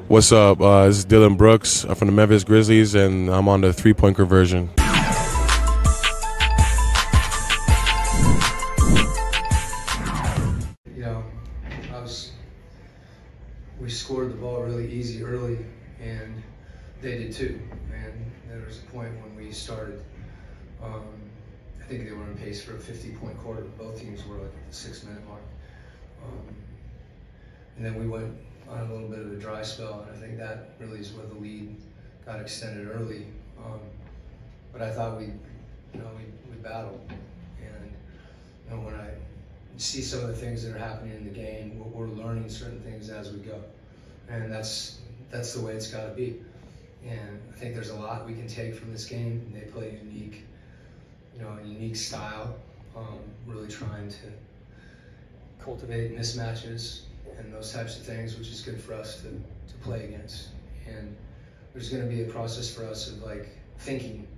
What's up? This is Dylan Brooks. I'm from the Memphis Grizzlies, and I'm on the three-point conversion. You know, we scored the ball really easy early, and they did too. And there was a point when we started, I think they were on pace for a 50-point quarter. Both teams were like at the 6-minute mark. And then we went on a little bit of a dry spell, and I think that really is where the lead got extended early. But I thought we battled, and when I see some of the things that are happening in the game, we're learning certain things as we go, and that's the way it's got to be. And I think there's a lot we can take from this game. They play a unique style, really trying to cultivate mismatches and those types of things, which is good for us to play against. And there's going to be a process for us of like thinking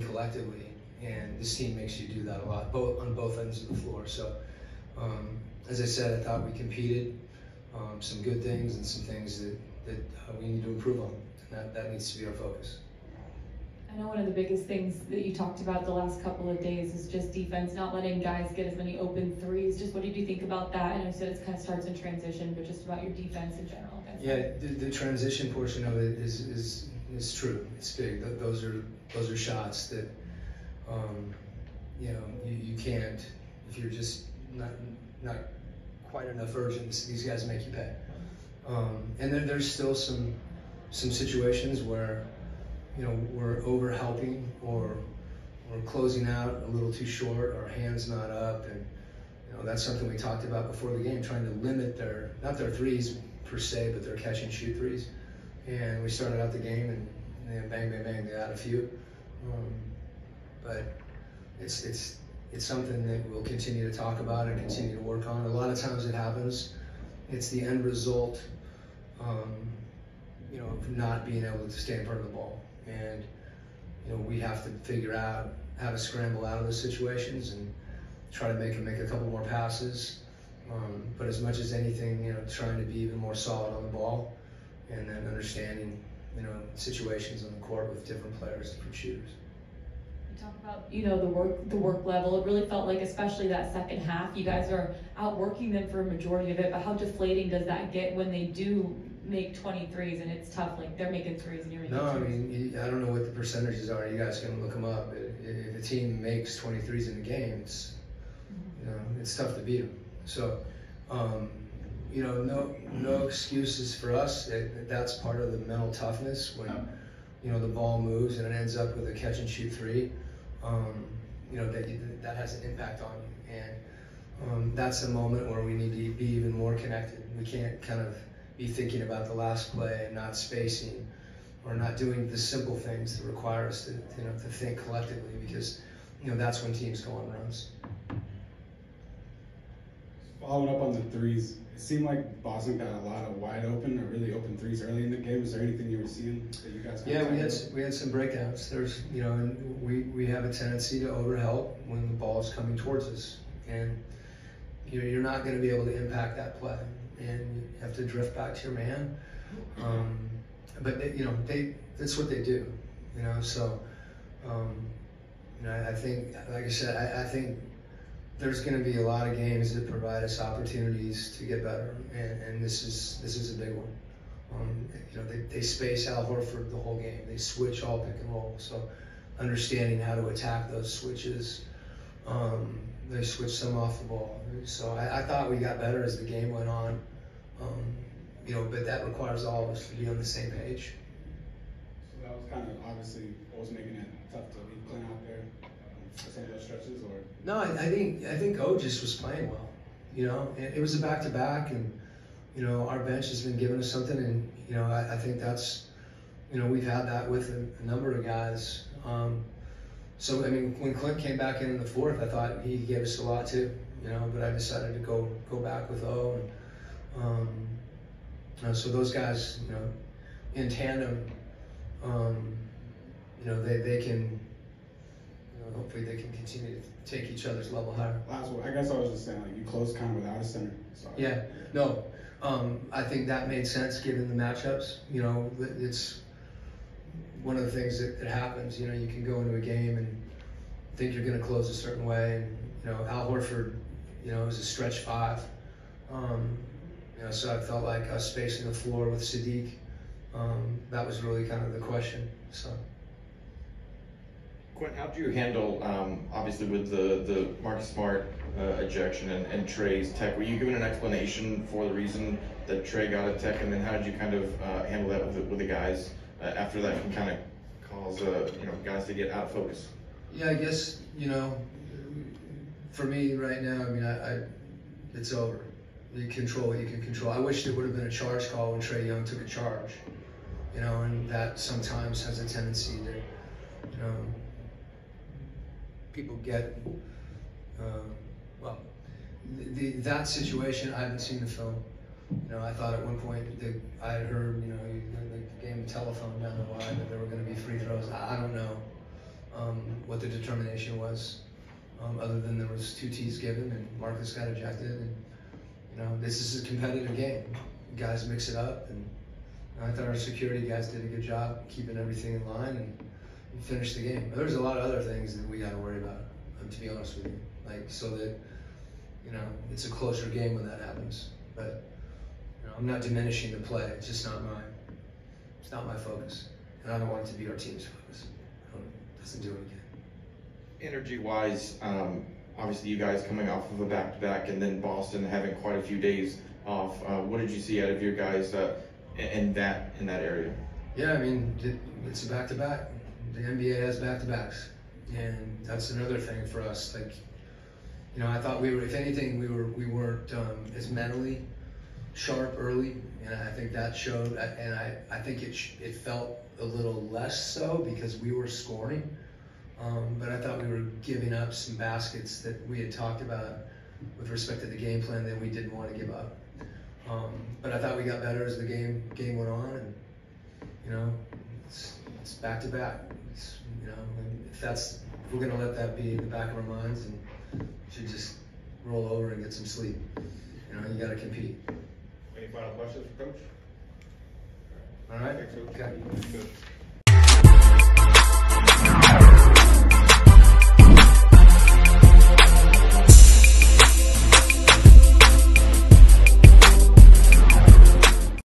collectively, and this team makes you do that a lot, on both ends of the floor. So as I said, I thought we competed, some good things and some things that we need to improve on, and that needs to be our focus. I know one of the biggest things that you talked about the last couple of days is just defense, not letting guys get as many open threes. Just what did you think about that? I know you said it kind of starts in transition, but just about your defense in general. Yeah, the transition portion of it is true. It's big. Those are shots that you can't, if you're just not quite enough urgent. These guys make you pay. And then there's still some situations where we're over helping, or we're closing out a little too short, our hands not up, and that's something we talked about before the game, trying to limit not their threes per se, but their catch and shoot threes. And we started out the game and then bang, bang, bang, they had a few. But it's something that we'll continue to talk about and continue to work on. A lot of times it happens. It's the end result, of not being able to stay in front of the ball. And we have to figure out how to scramble out of those situations and try to make a couple more passes. But as much as anything, trying to be even more solid on the ball, and then understanding, situations on the court with different players, different shooters. You talk about, the work level. It really felt like, especially that second half, you guys are outworking them for a majority of it. But how deflating does that get when they do make 23s and it's tough? Like they're making threes and you're making No, threes. I mean, I don't know what the percentages are. You guys can look them up. If a team makes 23s in a game, it's it's tough to beat them. So, no excuses for us. That's part of the mental toughness when the ball moves and it ends up with a catch and shoot three. That has an impact on you, and that's a moment where we need to be even more connected. We can't kind of be thinking about the last play and not spacing, or not doing the simple things that require us to think collectively, because that's when teams go on runs. Following up on the threes, it seemed like Boston got a lot of wide open or really open threes early in the game. Is there anything you were seeing that you guys? Yeah, we had some breakdowns. There's and we have a tendency to overhelp when the ball is coming towards us, and you're not going to be able to impact that play, and you have to drift back to your man. But that's what they do, So I think, like I said, I think there's going to be a lot of games that provide us opportunities to get better, and this is a big one. They space Al Horford the whole game. They switch all pick and roll. So understanding how to attack those switches, they switch some off the ball. So I thought we got better as the game went on. But that requires all of us to be on the same page. So that was kind of obviously what was making it tough to be playing out there for some of those stretches, or? No, I think O just was playing well. It was a back-to-back, and our bench has been giving us something, and I think that's we've had that with a number of guys. So I mean, when Clint came back in the fourth, I thought he gave us a lot too. But I decided to go back with O, and so those guys, in tandem, they can. Hopefully they can continue to take each other's level higher. Last one, I guess I was just saying, like, you closed kind of without a center. Sorry. Yeah, no, I think that made sense given the matchups. You know, it's one of the things that happens. You know, you can go into a game and think you're going to close a certain way, and you know, Al Horford, you know, is a stretch 5. You know, so I felt like us spacing the floor with Sadiq. That was really kind of the question. So. Quinn, how did you handle, obviously with the Marcus Smart ejection and Trey's tech? Were you given an explanation for the reason that Trey got a tech, and then how did you kind of handle that with the guys after that can kind of cause you know, guys to get out of focus? Yeah, I guess, you know, for me right now, I mean, it's over. You control what you can control. I wish there would have been a charge call when Trey Young took a charge, you know, and that sometimes has a tendency to, you know, people get, well, that situation, I haven't seen the film. You know, I thought at one point that I had heard, you know, the game telephone down the line that there were going to be free throws. I don't know what the determination was, other than there was 2 tees given and Marcus got ejected. And you know, this is a competitive game. Guys mix it up, and I thought our security guys did a good job keeping everything in line and finish the game. But there's a lot of other things that we got to worry about, to be honest with you. Like, so that, you know, it's a closer game when that happens. But, you know, I'm not diminishing the play. It's just not my focus. And I don't want it to be our team's focus. It doesn't do it again. Energy-wise, obviously you guys coming off of a back-to-back and then Boston having quite a few days off. What did you see out of your guys in that area? Yeah, I mean, it's a back-to-back. The NBA has back-to-backs, and that's another thing for us. Like, you know, I thought we were, if anything, we weren't as mentally sharp early, and I think that showed. And I think it felt a little less so because we were scoring, but I thought we were giving up some baskets that we had talked about with respect to the game plan that we didn't want to give up. But I thought we got better as the game went on, and you know, it's back-to-back. You know, and if we're going to let that be in the back of our minds, and we should just roll over and get some sleep. You know, you got to compete. Any final questions for Coach? All right. Okay. Okay. Good.